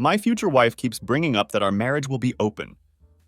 My future wife keeps bringing up that our marriage will be open,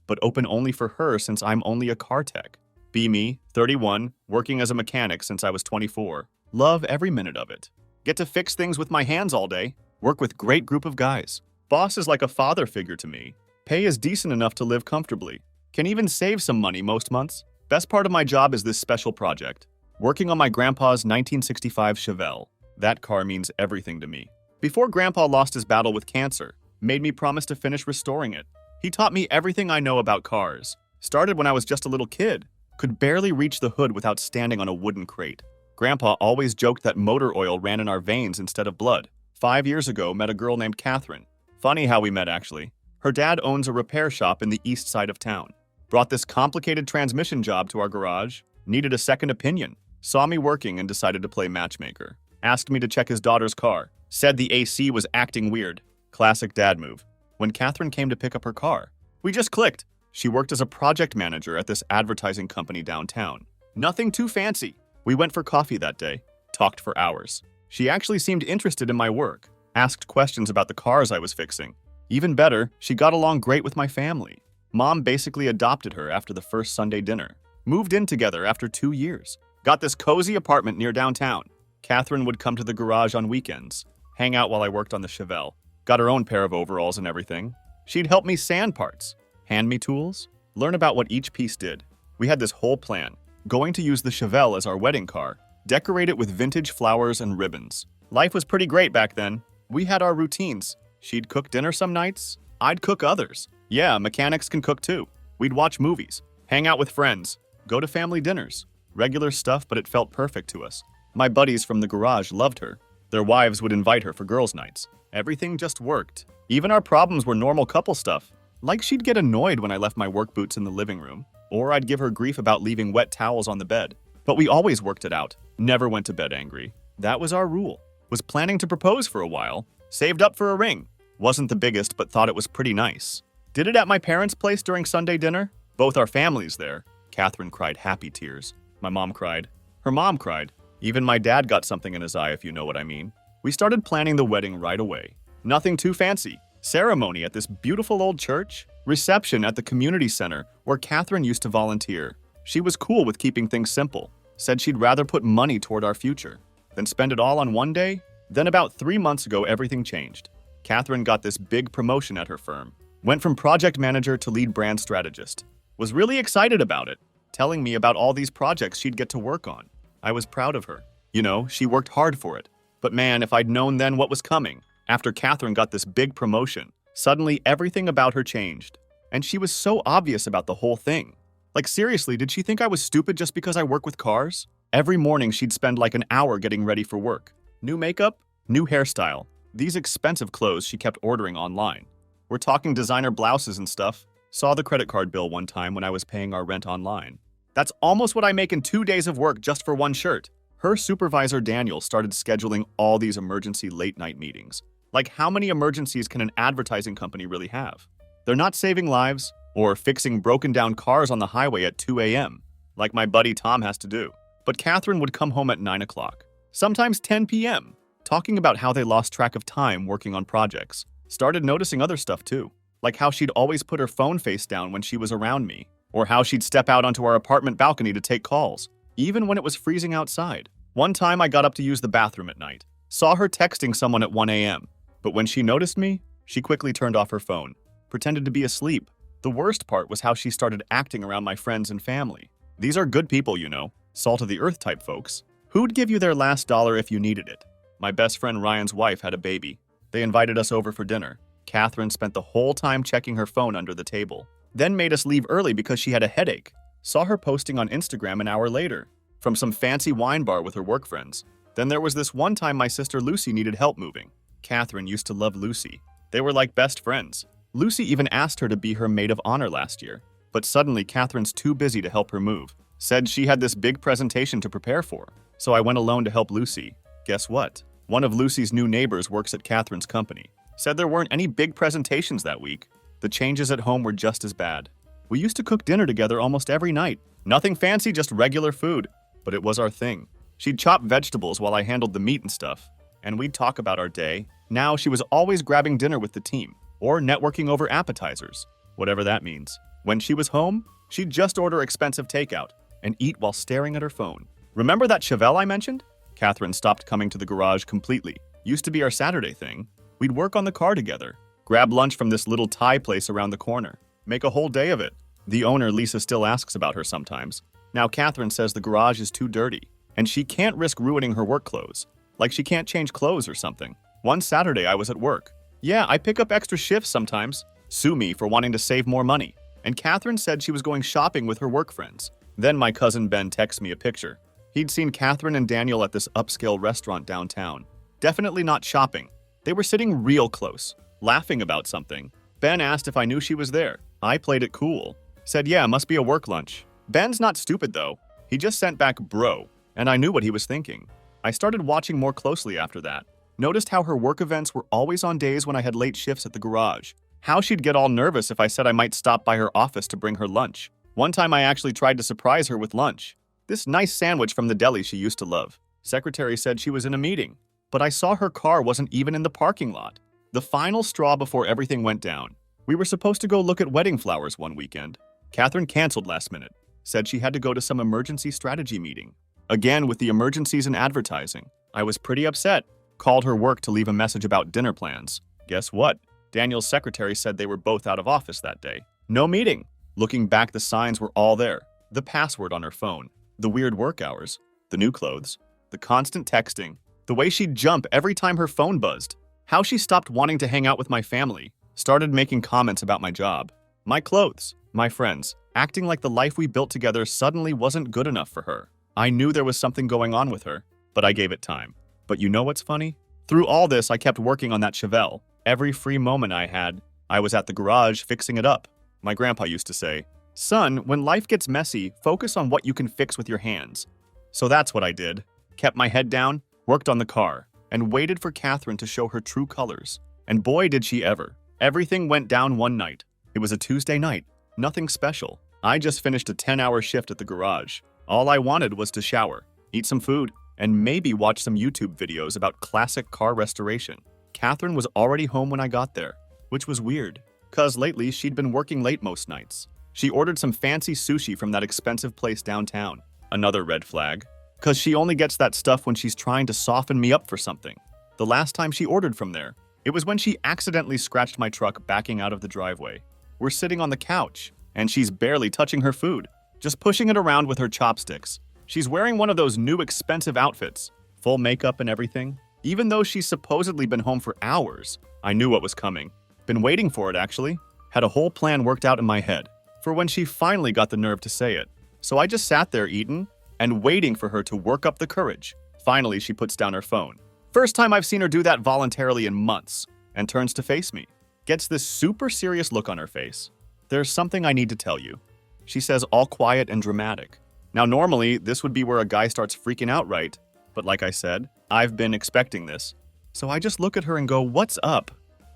but open only for her since I'm only a car tech. Be me, 31, working as a mechanic since I was 24. Love every minute of it. Get to fix things with my hands all day. Work with great group of guys. Boss is like a father figure to me. Pay is decent enough to live comfortably. Can even save some money most months. Best part of my job is this special project. Working on my grandpa's 1965 Chevelle. That car means everything to me. Before Grandpa lost his battle with cancer, made me promise to finish restoring it. He taught me everything I know about cars. Started when I was just a little kid. Could barely reach the hood without standing on a wooden crate. Grandpa always joked that motor oil ran in our veins instead of blood. 5 years ago, met a girl named Catherine. Funny how we met, actually. Her dad owns a repair shop in the east side of town. Brought this complicated transmission job to our garage. Needed a second opinion. Saw me working and decided to play matchmaker. Asked me to check his daughter's car. Said the AC was acting weird. Classic dad move. When Catherine came to pick up her car, we just clicked. She worked as a project manager at this advertising company downtown. Nothing too fancy. We went for coffee that day. Talked for hours. She actually seemed interested in my work. Asked questions about the cars I was fixing. Even better, she got along great with my family. Mom basically adopted her after the first Sunday dinner. Moved in together after 2 years. Got this cozy apartment near downtown. Catherine would come to the garage on weekends. Hang out while I worked on the Chevelle. Got her own pair of overalls and everything. She'd help me sand parts. Hand me tools. Learn about what each piece did. We had this whole plan. Going to use the Chevelle as our wedding car. Decorate it with vintage flowers and ribbons. Life was pretty great back then. We had our routines. She'd cook dinner some nights. I'd cook others. Yeah, mechanics can cook too. We'd watch movies. Hang out with friends. Go to family dinners. Regular stuff, but it felt perfect to us. My buddies from the garage loved her. Their wives would invite her for girls' nights. Everything just worked. Even our problems were normal couple stuff. Like she'd get annoyed when I left my work boots in the living room, or I'd give her grief about leaving wet towels on the bed. But we always worked it out. Never went to bed angry. That was our rule. Was planning to propose for a while. Saved up for a ring. Wasn't the biggest, but thought it was pretty nice. Did it at my parents' place during Sunday dinner. Both our families there. Catherine cried happy tears. My mom cried. Her mom cried. Even my dad got something in his eye, if you know what I mean. We started planning the wedding right away. Nothing too fancy. Ceremony at this beautiful old church. Reception at the community center where Catherine used to volunteer. She was cool with keeping things simple. Said she'd rather put money toward our future than spend it all on one day. Then about 3 months ago, everything changed. Catherine got this big promotion at her firm. Went from project manager to lead brand strategist. Was really excited about it. Telling me about all these projects she'd get to work on. I was proud of her. You know, she worked hard for it. But man, if I'd known then what was coming. After Catherine got this big promotion, suddenly everything about her changed. And she was so obvious about the whole thing. Like seriously, did she think I was stupid just because I work with cars? Every morning she'd spend like an hour getting ready for work. New makeup, new hairstyle. These expensive clothes she kept ordering online. We're talking designer blouses and stuff. Saw the credit card bill one time when I was paying our rent online. That's almost what I make in 2 days of work just for one shirt. Her supervisor, Daniel, started scheduling all these emergency late-night meetings. Like, how many emergencies can an advertising company really have? They're not saving lives or fixing broken-down cars on the highway at 2 a.m., like my buddy Tom has to do. But Catherine would come home at 9 o'clock, sometimes 10 p.m., talking about how they lost track of time working on projects. Started noticing other stuff too, like how she'd always put her phone face down when she was around me, or how she'd step out onto our apartment balcony to take calls, even when it was freezing outside. One time I got up to use the bathroom at night, saw her texting someone at 1 a.m., but when she noticed me, she quickly turned off her phone, pretended to be asleep. The worst part was how she started acting around my friends and family. These are good people, you know, salt of the earth type folks. Who'd give you their last dollar if you needed it? My best friend Ryan's wife had a baby. They invited us over for dinner. Catherine spent the whole time checking her phone under the table, then made us leave early because she had a headache. Saw her posting on Instagram an hour later, from some fancy wine bar with her work friends. Then there was this one time my sister Lucy needed help moving. Catherine used to love Lucy. They were like best friends. Lucy even asked her to be her maid of honor last year. But suddenly Catherine's too busy to help her move. Said she had this big presentation to prepare for. So I went alone to help Lucy. Guess what? One of Lucy's new neighbors works at Catherine's company. Said there weren't any big presentations that week. The changes at home were just as bad. We used to cook dinner together almost every night. Nothing fancy, just regular food. But it was our thing. She'd chop vegetables while I handled the meat and stuff. And we'd talk about our day. Now she was always grabbing dinner with the team. or networking over appetizers, whatever that means. When she was home, she'd just order expensive takeout and eat while staring at her phone. Remember that Chevelle I mentioned? Catherine stopped coming to the garage completely. Used to be our Saturday thing. We'd work on the car together, grab lunch from this little Thai place around the corner, make a whole day of it. The owner, Lisa, still asks about her sometimes. Now Catherine says the garage is too dirty, and she can't risk ruining her work clothes. Like she can't change clothes or something. One Saturday I was at work. Yeah, I pick up extra shifts sometimes. Sue me for wanting to save more money. And Catherine said she was going shopping with her work friends. Then my cousin Ben texts me a picture. He'd seen Catherine and Daniel at this upscale restaurant downtown. Definitely not shopping. They were sitting real close, laughing about something. Ben asked if I knew she was there. I played it cool. Said, yeah, must be a work lunch. Ben's not stupid though. He just sent back bro, and I knew what he was thinking. I started watching more closely after that. Noticed how her work events were always on days when I had late shifts at the garage. How she'd get all nervous if I said I might stop by her office to bring her lunch. One time I actually tried to surprise her with lunch. This nice sandwich from the deli she used to love. Secretary said she was in a meeting, but I saw her car wasn't even in the parking lot. The final straw before everything went down. We were supposed to go look at wedding flowers one weekend. Catherine canceled last minute. Said she had to go to some emergency strategy meeting. Again, with the emergencies in advertising. I was pretty upset. Called her work to leave a message about dinner plans. Guess what? Daniel's secretary said they were both out of office that day. No meeting. Looking back, the signs were all there. The password on her phone. The weird work hours. The new clothes. The constant texting. The way she'd jump every time her phone buzzed. How she stopped wanting to hang out with my family. Started making comments about my job. My clothes. My friends. Acting like the life we built together suddenly wasn't good enough for her. I knew there was something going on with her, but I gave it time. But you know what's funny? Through all this, I kept working on that Chevelle. Every free moment I had, I was at the garage fixing it up. My grandpa used to say, son, when life gets messy, focus on what you can fix with your hands. So that's what I did. Kept my head down, worked on the car, and waited for Catherine to show her true colors. And boy, did she ever. Everything went down one night. It was a Tuesday night. Nothing special. I just finished a 10-hour shift at the garage. All I wanted was to shower, eat some food, and maybe watch some YouTube videos about classic car restoration. Catherine was already home when I got there, which was weird, cause lately she'd been working late most nights. She ordered some fancy sushi from that expensive place downtown. Another red flag, cause she only gets that stuff when she's trying to soften me up for something. The last time she ordered from there, it was when she accidentally scratched my truck backing out of the driveway. We're sitting on the couch, and she's barely touching her food, just pushing it around with her chopsticks. She's wearing one of those new expensive outfits, full makeup and everything. Even though she's supposedly been home for hours, I knew what was coming. Been waiting for it, actually. Had a whole plan worked out in my head for when she finally got the nerve to say it. So I just sat there eating and waiting for her to work up the courage. Finally, she puts down her phone. First time I've seen her do that voluntarily in months, and turns to face me. Gets this super serious look on her face. There's something I need to tell you. She says all quiet and dramatic. Now normally, this would be where a guy starts freaking out, right? But like I said, I've been expecting this. So I just look at her and go, what's up?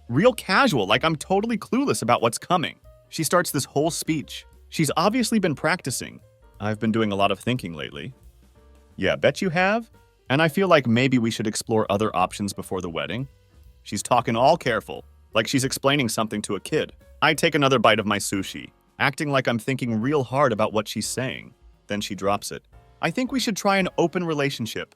Real casual, like I'm totally clueless about what's coming. She starts this whole speech. She's obviously been practicing. I've been doing a lot of thinking lately. Yeah, bet you have? And I feel like maybe we should explore other options before the wedding. She's talking all careful, like she's explaining something to a kid. I take another bite of my sushi, acting like I'm thinking real hard about what she's saying. Then she drops it. I think we should try an open relationship.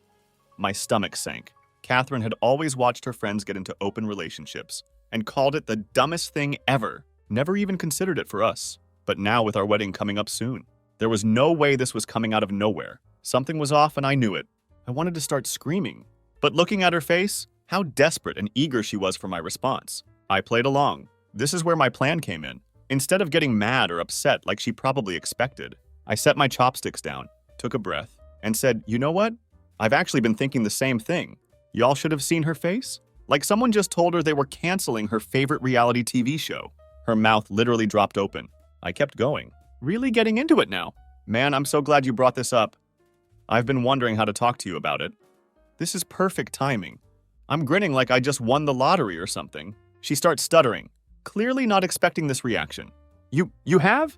My stomach sank. Catherine had always watched her friends get into open relationships and called it the dumbest thing ever. Never even considered it for us. But now with our wedding coming up soon, there was no way this was coming out of nowhere. Something was off and I knew it. I wanted to start screaming. But looking at her face, how desperate and eager she was for my response. I played along. This is where my plan came in. Instead of getting mad or upset like she probably expected, I set my chopsticks down, took a breath, and said, you know what? I've actually been thinking the same thing. Y'all should have seen her face. Like someone just told her they were canceling her favorite reality TV show. Her mouth literally dropped open. I kept going. Really getting into it now. Man, I'm so glad you brought this up. I've been wondering how to talk to you about it. This is perfect timing. I'm grinning like I just won the lottery or something. She starts stuttering, clearly not expecting this reaction. You have?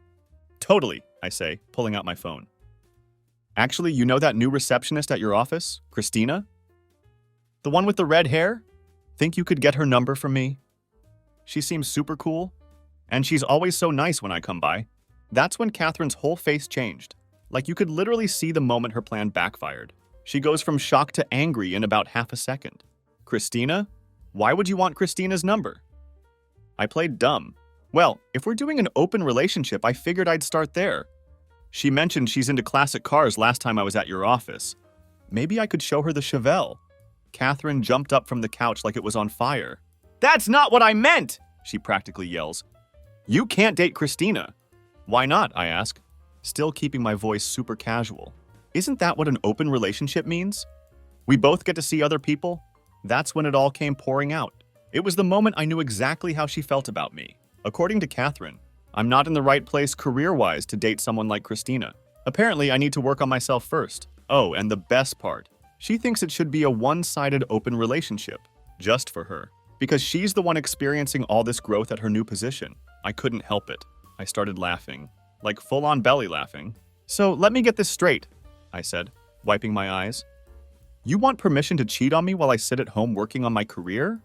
Totally, I say, pulling out my phone. Actually, you know that new receptionist at your office, Christina? The one with the red hair? Think you could get her number from me? She seems super cool, and she's always so nice when I come by. That's when Catherine's whole face changed. Like you could literally see the moment her plan backfired. She goes from shock to angry in about half a second. Christina? Why would you want Christina's number? I played dumb. Well, if we're doing an open relationship, I figured I'd start there. She mentioned she's into classic cars last time I was at your office. Maybe I could show her the Chevelle. Catherine jumped up from the couch like it was on fire. That's not what I meant! She practically yells. You can't date Christina. Why not? I ask, still keeping my voice super casual. Isn't that what an open relationship means? We both get to see other people? That's when it all came pouring out. It was the moment I knew exactly how she felt about me. According to Catherine, I'm not in the right place career-wise to date someone like Christina. Apparently, I need to work on myself first. Oh, and the best part, she thinks it should be a one-sided open relationship, just for her. Because she's the one experiencing all this growth at her new position. I couldn't help it. I started laughing, like full-on belly laughing. So let me get this straight, I said, wiping my eyes. You want permission to cheat on me while I sit at home working on my career?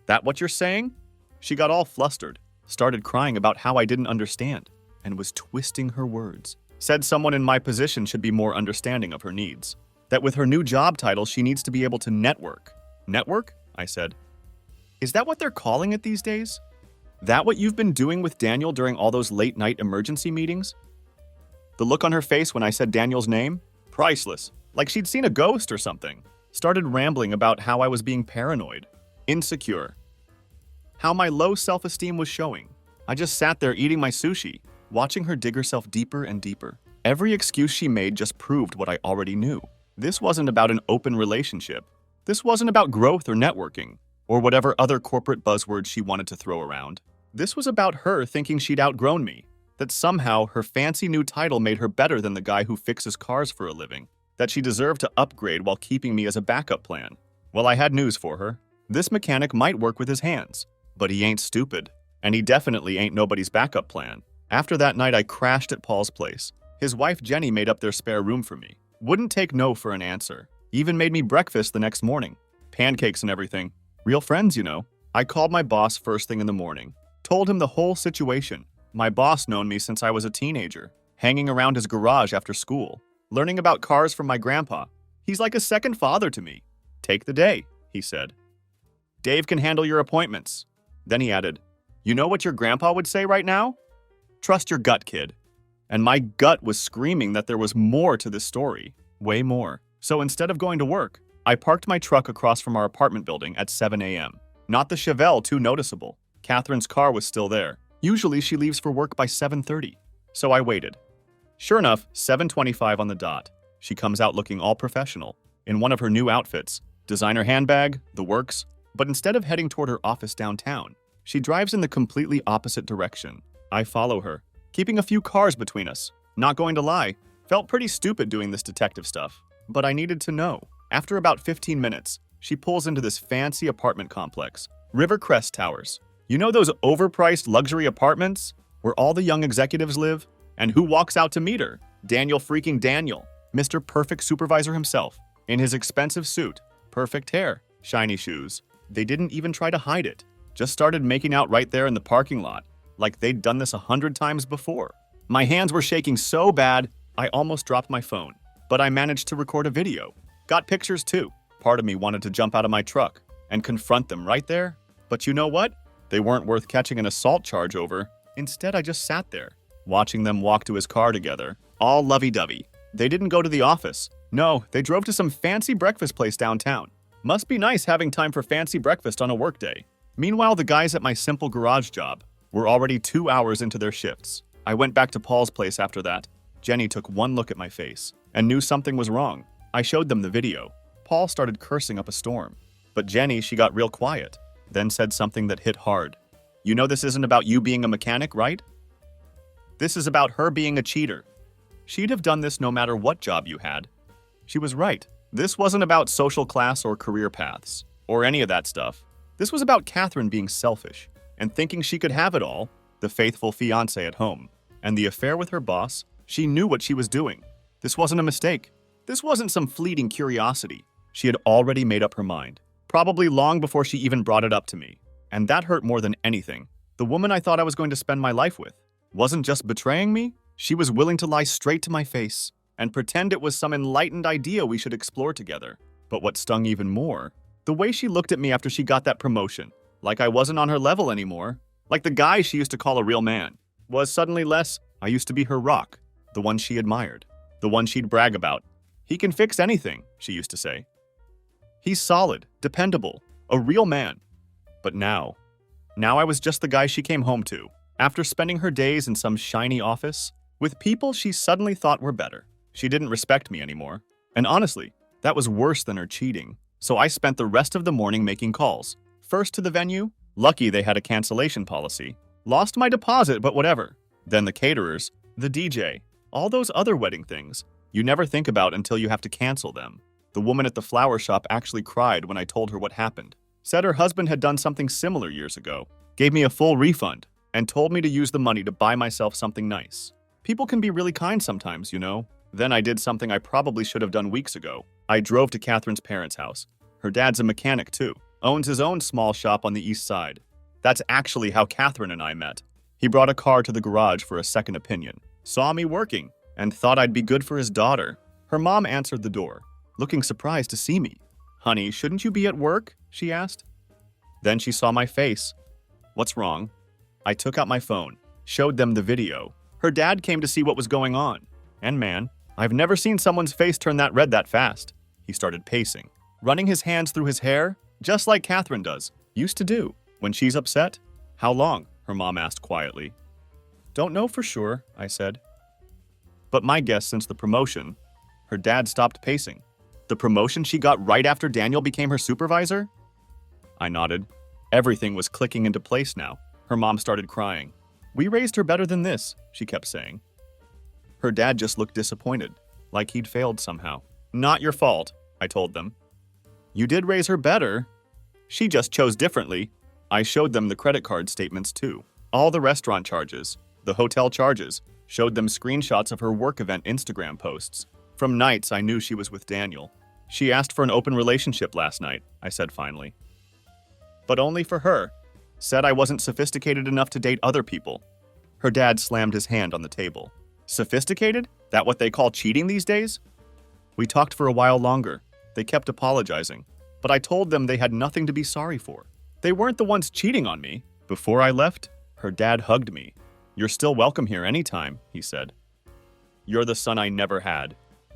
That what you're saying? She got all flustered, started crying about how I didn't understand, and was twisting her words. Said someone in my position should be more understanding of her needs. That with her new job title, she needs to be able to network. Network? I said. Is that what they're calling it these days? That what you've been doing with Daniel during all those late-night emergency meetings? The look on her face when I said Daniel's name? Priceless. Like she'd seen a ghost or something. Started rambling about how I was being paranoid, insecure, how my low self-esteem was showing. I just sat there eating my sushi, watching her dig herself deeper and deeper. Every excuse she made just proved what I already knew. This wasn't about an open relationship. This wasn't about growth or networking, or whatever other corporate buzzwords she wanted to throw around. This was about her thinking she'd outgrown me, that somehow her fancy new title made her better than the guy who fixes cars for a living, that she deserved to upgrade while keeping me as a backup plan. Well, I had news for her. This mechanic might work with his hands, but he ain't stupid, and he definitely ain't nobody's backup plan. After that night, I crashed at Paul's place. His wife Jenny made up their spare room for me. Wouldn't take no for an answer. Even made me breakfast the next morning. Pancakes and everything. Real friends, you know. I called my boss first thing in the morning. Told him the whole situation. My boss known me since I was a teenager, hanging around his garage after school, learning about cars from my grandpa. He's like a second father to me. Take the day, he said. Dave can handle your appointments. Then he added, you know what your grandpa would say right now? Trust your gut, kid. And my gut was screaming that there was more to this story. Way more. So instead of going to work, I parked my truck across from our apartment building at 7 a.m. Not the Chevelle, too noticeable. Catherine's car was still there. Usually she leaves for work by 7:30. So I waited. Sure enough, 7:25 on the dot. She comes out looking all professional, in one of her new outfits. Designer handbag, the works. But instead of heading toward her office downtown, she drives in the completely opposite direction. I follow her, keeping a few cars between us. Not going to lie, felt pretty stupid doing this detective stuff. But I needed to know. After about 15 minutes, she pulls into this fancy apartment complex, Rivercrest Towers. You know those overpriced luxury apartments where all the young executives live? And who walks out to meet her? Daniel freaking Daniel, Mr. Perfect Supervisor himself, in his expensive suit, perfect hair, shiny shoes. They didn't even try to hide it. Just started making out right there in the parking lot, like they'd done this 100 times before. My hands were shaking so bad, I almost dropped my phone. But I managed to record a video. Got pictures too. Part of me wanted to jump out of my truck and confront them right there. But you know what? They weren't worth catching an assault charge over. Instead, I just sat there, watching them walk to his car together, all lovey-dovey. They didn't go to the office. No, they drove to some fancy breakfast place downtown. Must be nice having time for fancy breakfast on a workday. Meanwhile, the guys at my simple garage job were already 2 hours into their shifts. I went back to Paul's place after that. Jenny took one look at my face and knew something was wrong. I showed them the video. Paul started cursing up a storm. But Jenny, she got real quiet, then said something that hit hard. You know this isn't about you being a mechanic, right? This is about her being a cheater. She'd have done this no matter what job you had. She was right. This wasn't about social class or career paths, or any of that stuff. This was about Catherine being selfish and thinking she could have it all, the faithful fiancé at home. And the affair with her boss, she knew what she was doing. This wasn't a mistake. This wasn't some fleeting curiosity. She had already made up her mind, probably long before she even brought it up to me. And that hurt more than anything. The woman I thought I was going to spend my life with wasn't just betraying me, she was willing to lie straight to my face and pretend it was some enlightened idea we should explore together. But what stung even more, the way she looked at me after she got that promotion, like I wasn't on her level anymore, like the guy she used to call a real man, was suddenly less. I used to be her rock, the one she admired, the one she'd brag about. He can fix anything, she used to say. He's solid, dependable, a real man. But now I was just the guy she came home to, after spending her days in some shiny office with people she suddenly thought were better. She didn't respect me anymore. And honestly, that was worse than her cheating. So I spent the rest of the morning making calls. First to the venue, lucky they had a cancellation policy. Lost my deposit, but whatever. Then the caterers, the DJ, all those other wedding things you never think about until you have to cancel them. The woman at the flower shop actually cried when I told her what happened. Said her husband had done something similar years ago, gave me a full refund, and told me to use the money to buy myself something nice. People can be really kind sometimes, you know. Then I did something I probably should have done weeks ago. I drove to Catherine's parents' house. Her dad's a mechanic too, owns his own small shop on the east side. That's actually how Catherine and I met. He brought a car to the garage for a second opinion, saw me working, and thought I'd be good for his daughter. Her mom answered the door, looking surprised to see me. "Honey, shouldn't you be at work?" she asked. Then she saw my face. "What's wrong?" I took out my phone, showed them the video. Her dad came to see what was going on. And man, I've never seen someone's face turn that red that fast. He started pacing, running his hands through his hair, just like Catherine does, used to do, when she's upset. "How long?" her mom asked quietly. "Don't know for sure," I said. But my guess since the promotion, her dad stopped pacing. The promotion she got right after Daniel became her supervisor? I nodded. Everything was clicking into place now. Her mom started crying. "We raised her better than this," she kept saying. Her dad just looked disappointed, like he'd failed somehow. "Not your fault," I told them. "You did raise her better. She just chose differently." I showed them the credit card statements too. All the restaurant charges, the hotel charges, showed them screenshots of her work event Instagram posts. From nights I knew she was with Daniel. "She asked for an open relationship last night," I said finally. "But only for her. Said I wasn't sophisticated enough to date other people." Her dad slammed his hand on the table. "Sophisticated? That what they call cheating these days?" We talked for a while longer. They kept apologizing, but I told them they had nothing to be sorry for. They weren't the ones cheating on me. Before I left, her dad hugged me. "You're still welcome here anytime," he said. "You're the son I never had."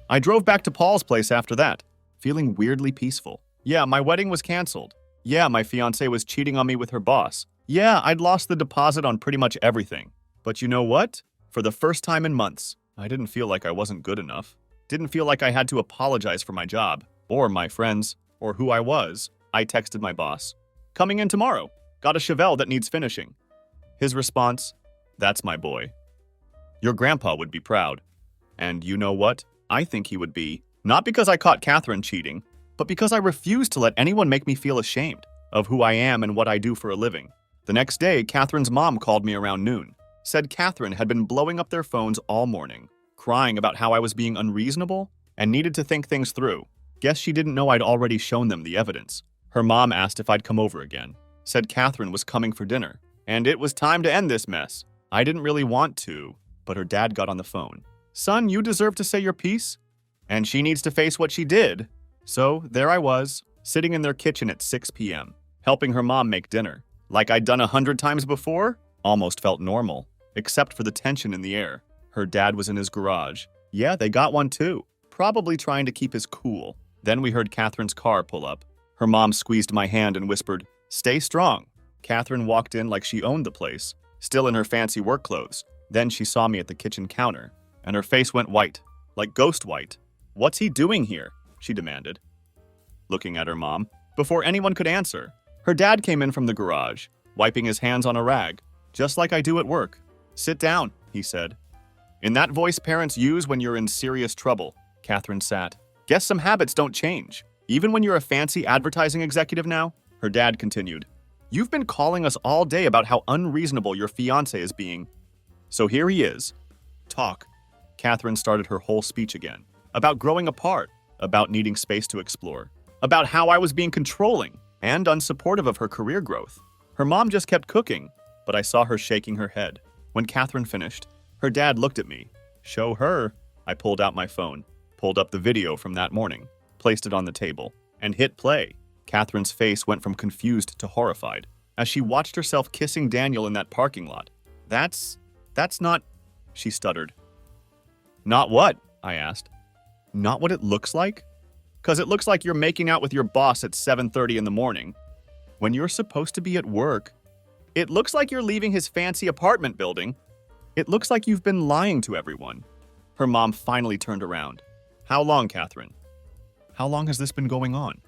I drove back to Paul's place after that, feeling weirdly peaceful. Yeah, my wedding was canceled. Yeah, my fiancée was cheating on me with her boss. Yeah, I'd lost the deposit on pretty much everything. But you know what? For the first time in months, I didn't feel like I wasn't good enough. Didn't feel like I had to apologize for my job, or my friends, or who I was. I texted my boss. "Coming in tomorrow. Got a Chevelle that needs finishing." His response, "That's my boy. Your grandpa would be proud." And you know what? I think he would be. Not because I caught Catherine cheating, but because I refused to let anyone make me feel ashamed of who I am and what I do for a living. The next day, Catherine's mom called me around noon. Said Catherine had been blowing up their phones all morning, crying about how I was being unreasonable and needed to think things through. Guess she didn't know I'd already shown them the evidence. Her mom asked if I'd come over again. Said Catherine was coming for dinner. And it was time to end this mess. I didn't really want to, but her dad got on the phone. "Son, you deserve to say your piece, and she needs to face what she did." So there I was, sitting in their kitchen at 6 p.m., helping her mom make dinner. Like I'd done 100 times before, almost felt normal, except for the tension in the air. Her dad was in his garage. Yeah, they got one too, probably trying to keep his cool. Then we heard Catherine's car pull up. Her mom squeezed my hand and whispered, "Stay strong." Catherine walked in like she owned the place, still in her fancy work clothes. Then she saw me at the kitchen counter, and her face went white, like ghost white. "What's he doing here?" she demanded, looking at her mom. Before anyone could answer, her dad came in from the garage, wiping his hands on a rag, just like I do at work. "Sit down," he said. In that voice parents use when you're in serious trouble. Catherine sat. "Guess some habits don't change, even when you're a fancy advertising executive now?" Her dad continued. "You've been calling us all day about how unreasonable your fiancé is being. So here he is. Talk." Catherine started her whole speech again, about growing apart, about needing space to explore, about how I was being controlling and unsupportive of her career growth. Her mom just kept cooking, but I saw her shaking her head. When Catherine finished, her dad looked at me. Show her. I pulled out my phone, pulled up the video from that morning, placed it on the table, and hit play. Catherine's face went from confused to horrified as she watched herself kissing Daniel in that parking lot. That's not, she stuttered. Not what? I asked. Not what it looks like? 'Cause it looks like you're making out with your boss at 7:30 in the morning when you're supposed to be at work. It looks like you're leaving his fancy apartment building. It looks like you've been lying to everyone. Her mom finally turned around. How long, Catherine? How long has this been going on?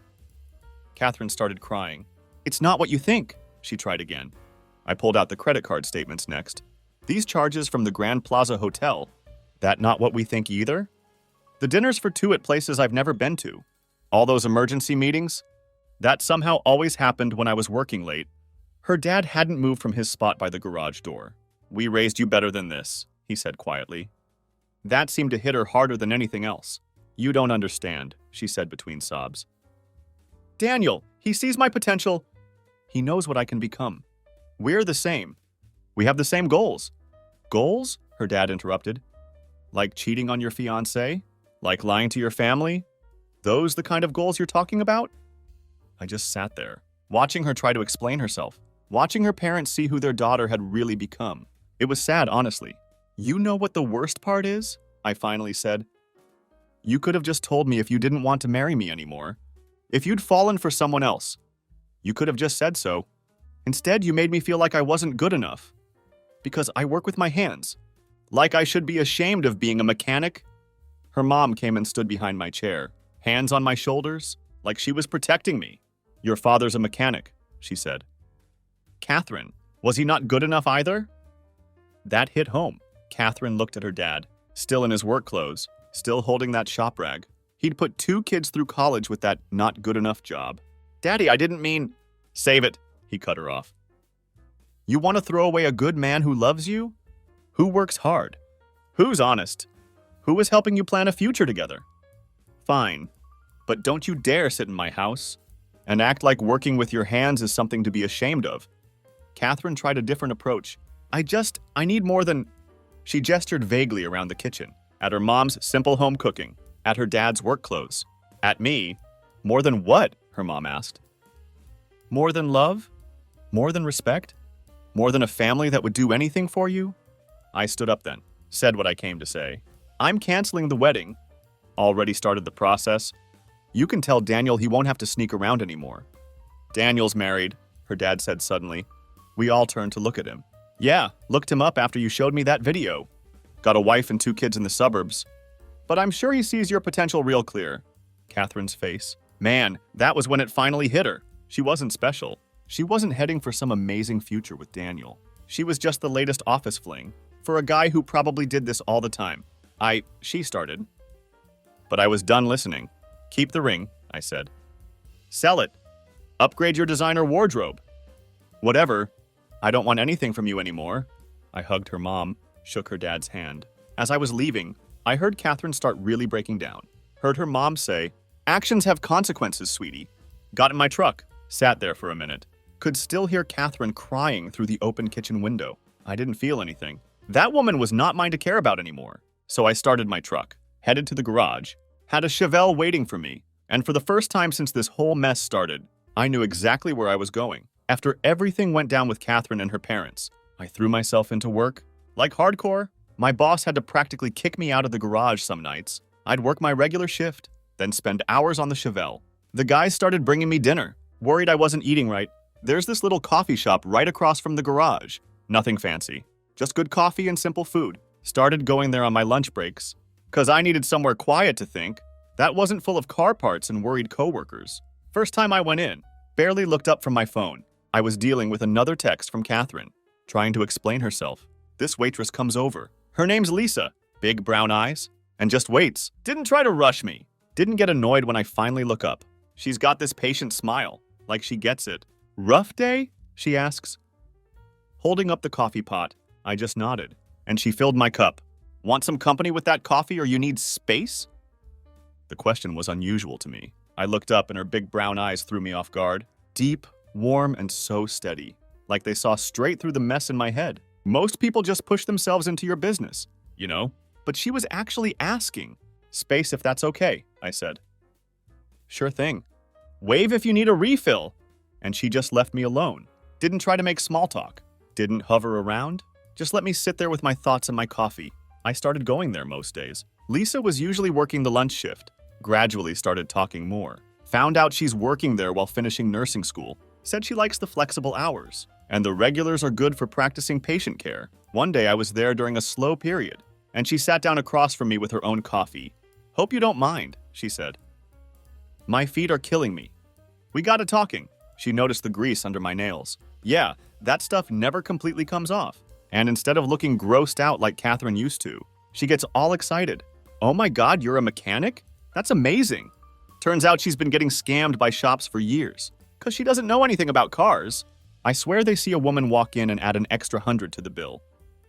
Catherine started crying. It's not what you think, she tried again. I pulled out the credit card statements next. These charges from the Grand Plaza Hotel. That not what we think either? The dinners for two at places I've never been to. All those emergency meetings. That somehow always happened when I was working late. Her dad hadn't moved from his spot by the garage door. We raised you better than this, he said quietly. That seemed to hit her harder than anything else. You don't understand, she said between sobs. Daniel, he sees my potential. He knows what I can become. We're the same. We have the same goals. Goals? Her dad interrupted. Like cheating on your fiancé? Like lying to your family? Those the kind of goals you're talking about? I just sat there, watching her try to explain herself, watching her parents see who their daughter had really become. It was sad, honestly. You know what the worst part is? I finally said. You could have just told me if you didn't want to marry me anymore. If you'd fallen for someone else. You could have just said so. Instead, you made me feel like I wasn't good enough. Because I work with my hands. Like I should be ashamed of being a mechanic. Her mom came and stood behind my chair, hands on my shoulders, like she was protecting me. Your father's a mechanic, she said. Catherine, was he not good enough either? That hit home. Catherine looked at her dad, still in his work clothes, still holding that shop rag. He'd put 2 kids through college with that not good enough job. Daddy, I didn't mean... Save it, he cut her off. You want to throw away a good man who loves you? Who works hard? Who's honest? Who is helping you plan a future together? Fine, but don't you dare sit in my house and act like working with your hands is something to be ashamed of. Catherine tried a different approach. I need more than... She gestured vaguely around the kitchen, at her mom's simple home cooking, at her dad's work clothes. At me? More than what? Her mom asked. More than love? More than respect? More than a family that would do anything for you? I stood up then, said what I came to say. I'm canceling the wedding. Already started the process. You can tell Daniel he won't have to sneak around anymore. Daniel's married, her dad said suddenly. We all turned to look at him. Yeah, looked him up after you showed me that video. Got a wife and 2 kids in the suburbs. But I'm sure he sees your potential real clear. Catherine's face. Man, that was when it finally hit her. She wasn't special. She wasn't heading for some amazing future with Daniel. She was just the latest office fling for a guy who probably did this all the time. She started. But I was done listening. Keep the ring, I said. Sell it. Upgrade your designer wardrobe. Whatever. I don't want anything from you anymore. I hugged her mom, shook her dad's hand. As I was leaving, I heard Catherine start really breaking down. Heard her mom say, actions have consequences, sweetie. Got in my truck, sat there for a minute. Could still hear Catherine crying through the open kitchen window. I didn't feel anything. That woman was not mine to care about anymore. So I started my truck, headed to the garage, had a Chevelle waiting for me, and for the first time since this whole mess started, I knew exactly where I was going. After everything went down with Catherine and her parents, I threw myself into work. Like hardcore, my boss had to practically kick me out of the garage some nights. I'd work my regular shift, then spend hours on the Chevelle. The guys started bringing me dinner, worried I wasn't eating right. There's this little coffee shop right across from the garage. Nothing fancy, just good coffee and simple food. Started going there on my lunch breaks, 'cause I needed somewhere quiet to think. That wasn't full of car parts and worried coworkers. First time I went in, barely looked up from my phone. I was dealing with another text from Catherine, trying to explain herself. This waitress comes over. Her name's Lisa, big brown eyes, and just waits. Didn't try to rush me. Didn't get annoyed when I finally look up. She's got this patient smile, like she gets it. Rough day? She asks. Holding up the coffee pot, I just nodded, and she filled my cup. Want some company with that coffee or you need space? The question was unusual to me. I looked up and her big brown eyes threw me off guard. Deep, warm, and so steady. like they saw straight through the mess in my head. Most people just push themselves into your business, you know? But she was actually asking. Space if that's okay, I said. Sure thing. Wave if you need a refill. And she just left me alone. Didn't try to make small talk. Didn't hover around. Just let me sit there with my thoughts and my coffee. I started going there most days. Lisa was usually working the lunch shift. Gradually started talking more. Found out she's working there while finishing nursing school. Said she likes the flexible hours. And the regulars are good for practicing patient care. One day I was there during a slow period, and she sat down across from me with her own coffee. Hope you don't mind, she said. My feet are killing me. We got to talking. She noticed the grease under my nails. Yeah, that stuff never completely comes off. And instead of looking grossed out like Catherine used to, she gets all excited. Oh my God, you're a mechanic? That's amazing. Turns out she's been getting scammed by shops for years, because she doesn't know anything about cars. I swear they see a woman walk in and add an extra 100 to the bill,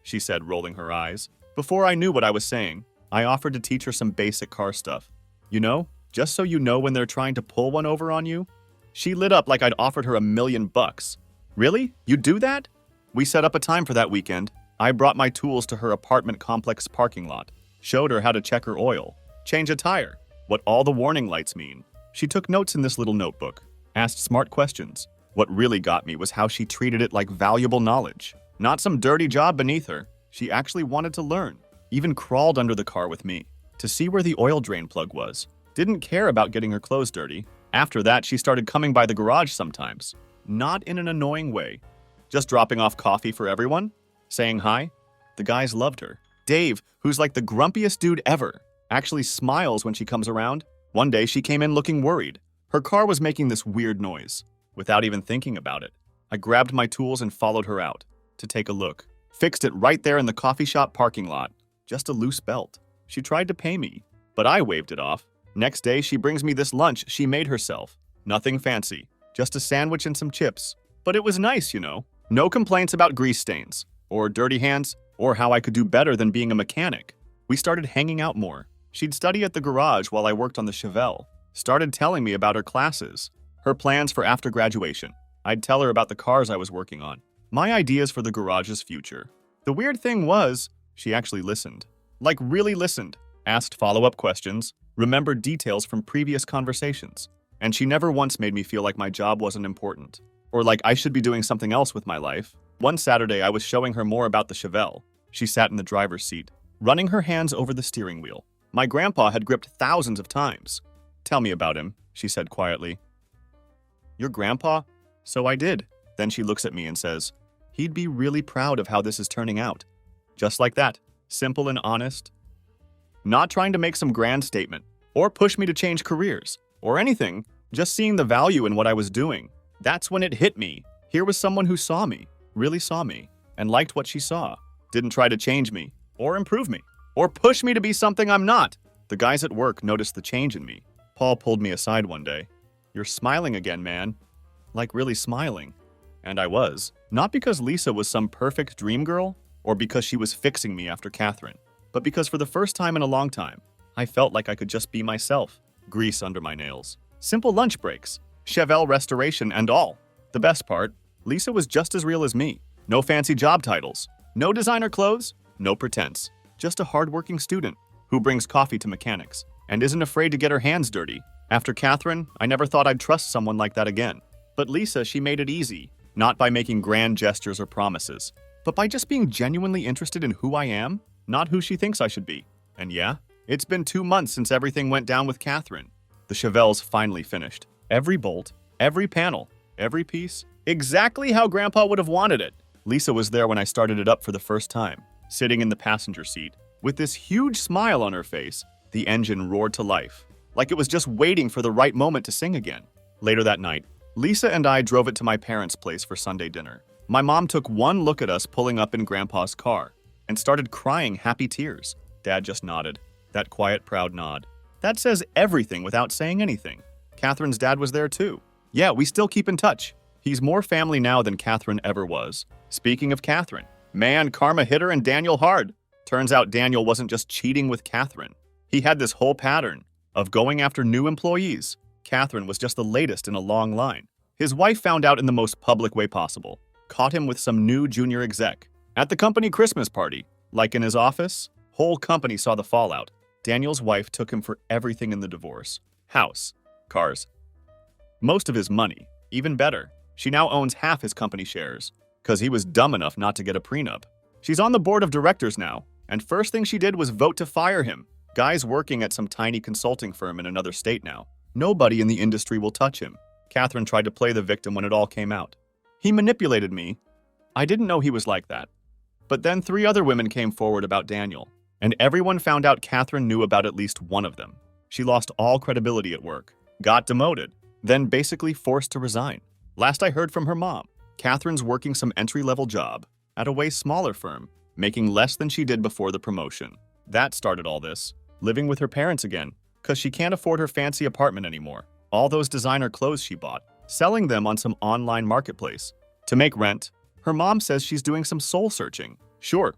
she said, rolling her eyes. Before I knew what I was saying, I offered to teach her some basic car stuff. You know, just so you know when they're trying to pull one over on you. She lit up like I'd offered her $1 million. Really? You do that? We set up a time for that weekend. I brought my tools to her apartment complex parking lot, showed her how to check her oil, change a tire, what all the warning lights mean. She took notes in this little notebook, asked smart questions. What really got me was how she treated it like valuable knowledge. Not some dirty job beneath her. She actually wanted to learn. Even crawled under the car with me to see where the oil drain plug was. Didn't care about getting her clothes dirty. After that, she started coming by the garage sometimes. Not in an annoying way. Just dropping off coffee for everyone. Saying hi. The guys loved her. Dave, who's like the grumpiest dude ever, actually smiles when she comes around. One day, she came in looking worried. Her car was making this weird noise. Without even thinking about it, I grabbed my tools and followed her out to take a look. Fixed it right there in the coffee shop parking lot. Just a loose belt. She tried to pay me, but I waved it off. Next day, she brings me this lunch she made herself. Nothing fancy, just a sandwich and some chips. But it was nice, you know. No complaints about grease stains, or dirty hands, or how I could do better than being a mechanic. We started hanging out more. She'd study at the garage while I worked on the Chevelle. Started telling me about her classes, her plans for after graduation. I'd tell her about the cars I was working on, my ideas for the garage's future. The weird thing was, she actually listened. Like really listened. Asked follow-up questions, remembered details from previous conversations. And she never once made me feel like my job wasn't important, or like I should be doing something else with my life. One Saturday, I was showing her more about the Chevelle. She sat in the driver's seat, running her hands over the steering wheel. My grandpa had gripped thousands of times. Tell me about him, she said quietly. Your grandpa? So I did. Then she looks at me and says, he'd be really proud of how this is turning out. Just like that. Simple and honest. Not trying to make some grand statement, or push me to change careers, or anything, just seeing the value in what I was doing. That's when it hit me. Here was someone who saw me, really saw me, and liked what she saw. Didn't try to change me, or improve me, or push me to be something I'm not. The guys at work noticed the change in me. Paul pulled me aside one day. You're smiling again, man. Like really smiling. And I was. Not because Lisa was some perfect dream girl, or because she was fixing me after Catherine, but because for the first time in a long time, I felt like I could just be myself. Grease under my nails. Simple lunch breaks. Chevelle restoration and all. The best part, Lisa was just as real as me. No fancy job titles. No designer clothes. No pretense. Just a hardworking student who brings coffee to mechanics and isn't afraid to get her hands dirty. After Catherine, I never thought I'd trust someone like that again. But Lisa, she made it easy. Not by making grand gestures or promises, but by just being genuinely interested in who I am, not who she thinks I should be. And yeah, it's been 2 months since everything went down with Catherine. The Chevelle's finally finished. Every bolt, every panel, every piece, exactly how Grandpa would have wanted it. Lisa was there when I started it up for the first time, sitting in the passenger seat. With this huge smile on her face, the engine roared to life, like it was just waiting for the right moment to sing again. Later that night, Lisa and I drove it to my parents' place for Sunday dinner. My mom took one look at us pulling up in Grandpa's car and started crying happy tears. Dad just nodded. That quiet, proud nod. That says everything without saying anything. Catherine's dad was there too. Yeah, we still keep in touch. He's more family now than Catherine ever was. Speaking of Catherine, man, karma hit her and Daniel hard. Turns out Daniel wasn't just cheating with Catherine. He had this whole pattern of going after new employees. Catherine was just the latest in a long line. His wife found out in the most public way possible. caught him with some new junior exec. At the company Christmas party, like in his office, whole company saw the fallout. Daniel's wife took him for everything in the divorce. House, cars, most of his money. Even better, she now owns half his company shares, because he was dumb enough not to get a prenup. She's on the board of directors now, and first thing she did was vote to fire him. Guy's working at some tiny consulting firm in another state now. Nobody in the industry will touch him. Catherine tried to play the victim when it all came out. He manipulated me. I didn't know he was like that. But then 3 other women came forward about Daniel, and everyone found out Catherine knew about at least one of them. She lost all credibility at work, got demoted, then basically forced to resign. Last I heard from her mom, Catherine's working some entry-level job at a way smaller firm, making less than she did before the promotion. That started all this, living with her parents again, because she can't afford her fancy apartment anymore. All those designer clothes she bought, selling them on some online marketplace. To make rent, her mom says she's doing some soul searching. Sure,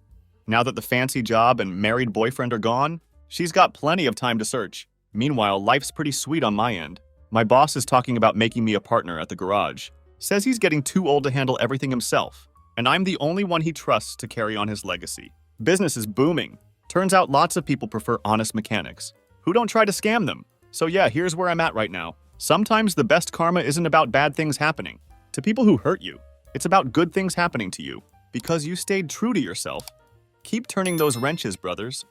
now that the fancy job and married boyfriend are gone, she's got plenty of time to search. Meanwhile, life's pretty sweet on my end. My boss is talking about making me a partner at the garage. Says he's getting too old to handle everything himself, and I'm the only one he trusts to carry on his legacy. Business is booming. Turns out lots of people prefer honest mechanics, who don't try to scam them. So yeah, here's where I'm at right now. Sometimes the best karma isn't about bad things happening to people who hurt you. It's about good things happening to you because you stayed true to yourself. Keep turning those wrenches, brothers.